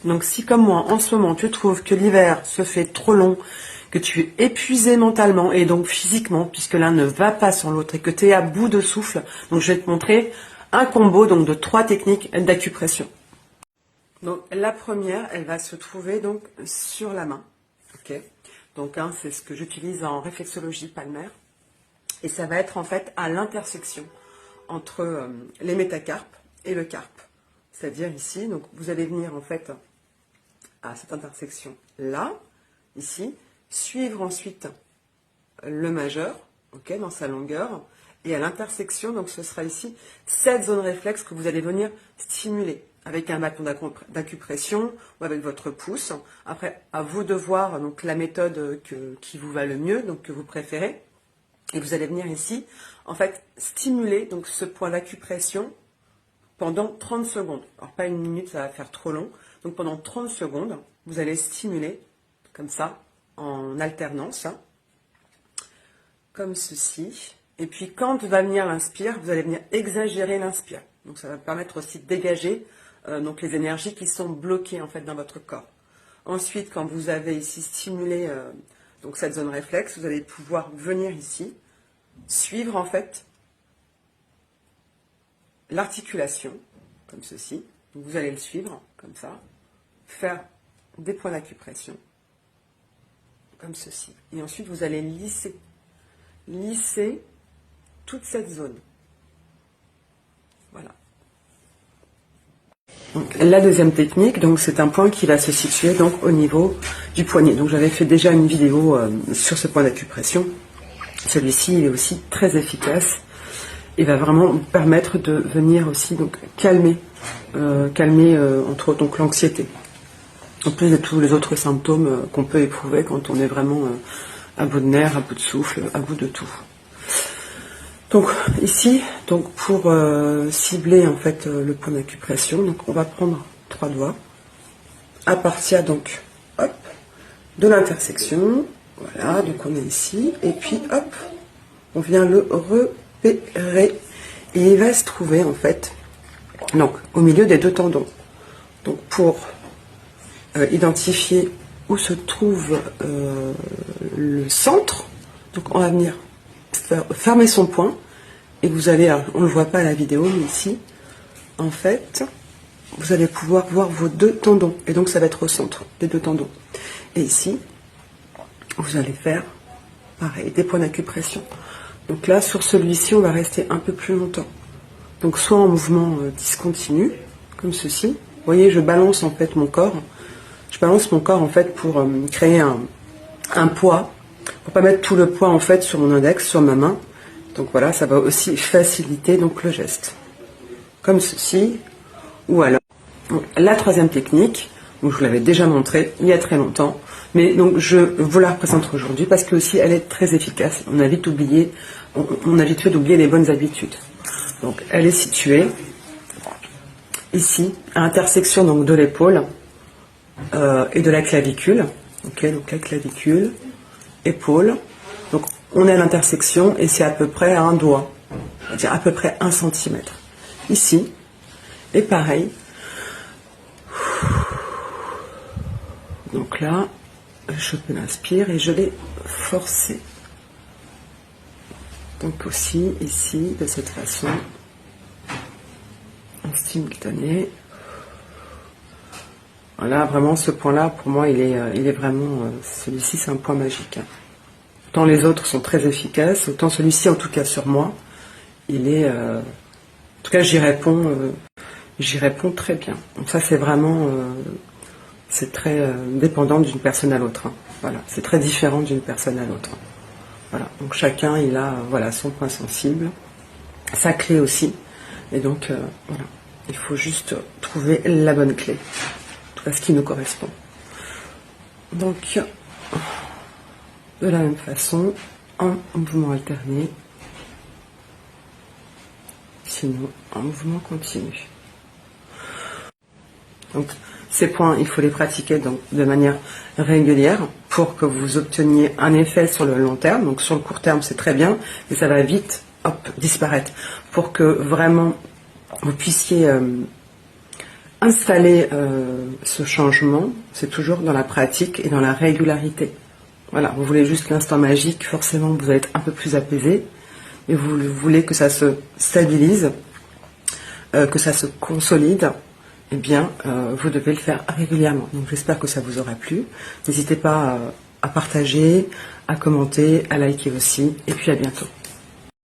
Donc si comme moi, en ce moment, tu trouves que l'hiver se fait trop long, que tu es épuisé mentalement et donc physiquement, puisque l'un ne va pas sans l'autre et que tu es à bout de souffle, donc je vais te montrer un combo donc de 3 techniques d'acupression. Donc la première, elle va se trouver donc sur la main. Ok. Donc c'est ce que j'utilise en réflexologie palmaire. Et ça va être en fait à l'intersection entre les métacarpes et le carpe. C'est-à-dire ici, donc vous allez venir en fait à cette intersection là, ici, suivre ensuite le majeur, ok, dans sa longueur, et à l'intersection, donc ce sera ici cette zone réflexe que vous allez venir stimuler avec un bâton d'acupression ou avec votre pouce. Après, à vous de voir donc la méthode qui vous va le mieux, donc que vous préférez. Et vous allez venir ici, en fait, stimuler donc ce point d'acupression pendant 30 secondes. Alors pas une minute, ça va faire trop long. Donc pendant 30 secondes, vous allez stimuler comme ça, en alternance, hein, comme ceci. Et puis quand va venir l'inspire, vous allez venir exagérer l'inspire. Donc ça va permettre aussi de dégager donc les énergies qui sont bloquées en fait dans votre corps. Ensuite, quand vous avez ici stimulé donc cette zone réflexe, vous allez pouvoir venir ici, suivre en fait l'articulation, comme ceci. Donc vous allez le suivre, comme ça, faire des points d'acupression, comme ceci. Et ensuite, vous allez lisser toute cette zone. Voilà. Donc, la deuxième technique, donc c'est un point qui va se situer donc au niveau du poignet. Donc j'avais fait déjà une vidéo sur ce point d'acupression. Celui-ci, il est aussi très efficace. Il va vraiment permettre de venir aussi donc calmer entre autres donc l'anxiété. En plus de tous les autres symptômes qu'on peut éprouver quand on est vraiment à bout de nerfs, à bout de souffle, à bout de tout. Donc ici, donc pour cibler en fait le point d'acupression, donc on va prendre 3 doigts à partir donc hop de l'intersection. Voilà, donc on est ici et puis hop, on vient le repérer et il va se trouver en fait donc au milieu des 2 tendons. Donc pour identifier où se trouve le centre, donc on va venir fermer son poing et vous allez, on ne le voit pas à la vidéo, mais ici en fait vous allez pouvoir voir vos 2 tendons et donc ça va être au centre des 2 tendons. Et ici vous allez faire pareil, des points d'acupression. Donc là sur celui-ci on va rester un peu plus longtemps, donc soit en mouvement discontinu comme ceci. Vous voyez, je balance en fait mon corps. Je balance mon corps en fait pour créer un poids, pour pas mettre tout le poids en fait sur mon index, sur ma main. Donc voilà, ça va aussi faciliter donc le geste, comme ceci. Ou alors, donc, la troisième technique, donc je vous l'avais déjà montré il y a très longtemps, mais donc je vous la représente aujourd'hui parce que aussi elle est très efficace. On a vite oublié, on a vite fait d'oublier les bonnes habitudes. Donc elle est située ici, à l'intersection donc de l'épaule. Et de la clavicule, ok, donc la clavicule, épaule, donc on est à l'intersection et c'est à peu près à un doigt, c'est-à-dire à peu près 1 cm. Ici, et pareil, donc là, je peux l'inspirer et je vais forcer. Donc aussi, ici, de cette façon, en simultané. Voilà, vraiment ce point-là, pour moi, il est vraiment, celui-ci c'est un point magique. Autant les autres sont très efficaces, autant celui-ci, en tout cas sur moi, il est, en tout cas j'y réponds très bien. Donc ça c'est vraiment, c'est très dépendant d'une personne à l'autre. Hein. Voilà, c'est très différent d'une personne à l'autre. Voilà, donc chacun il a, voilà, son point sensible, sa clé aussi, et donc voilà, il faut juste trouver la bonne clé. À ce qui nous correspond. Donc, de la même façon, en mouvement alterné, sinon en mouvement continu. Donc, ces points, il faut les pratiquer donc, de manière régulière pour que vous obteniez un effet sur le long terme. Donc, sur le court terme, c'est très bien, mais ça va vite, hop, disparaître. Pour que vraiment vous puissiez installer ce changement, c'est toujours dans la pratique et dans la régularité. Voilà, vous voulez juste l'instant magique, forcément vous allez être un peu plus apaisé, et vous voulez que ça se stabilise, que ça se consolide, eh bien, vous devez le faire régulièrement. Donc j'espère que ça vous aura plu. N'hésitez pas à partager, à commenter, à liker aussi, et puis à bientôt.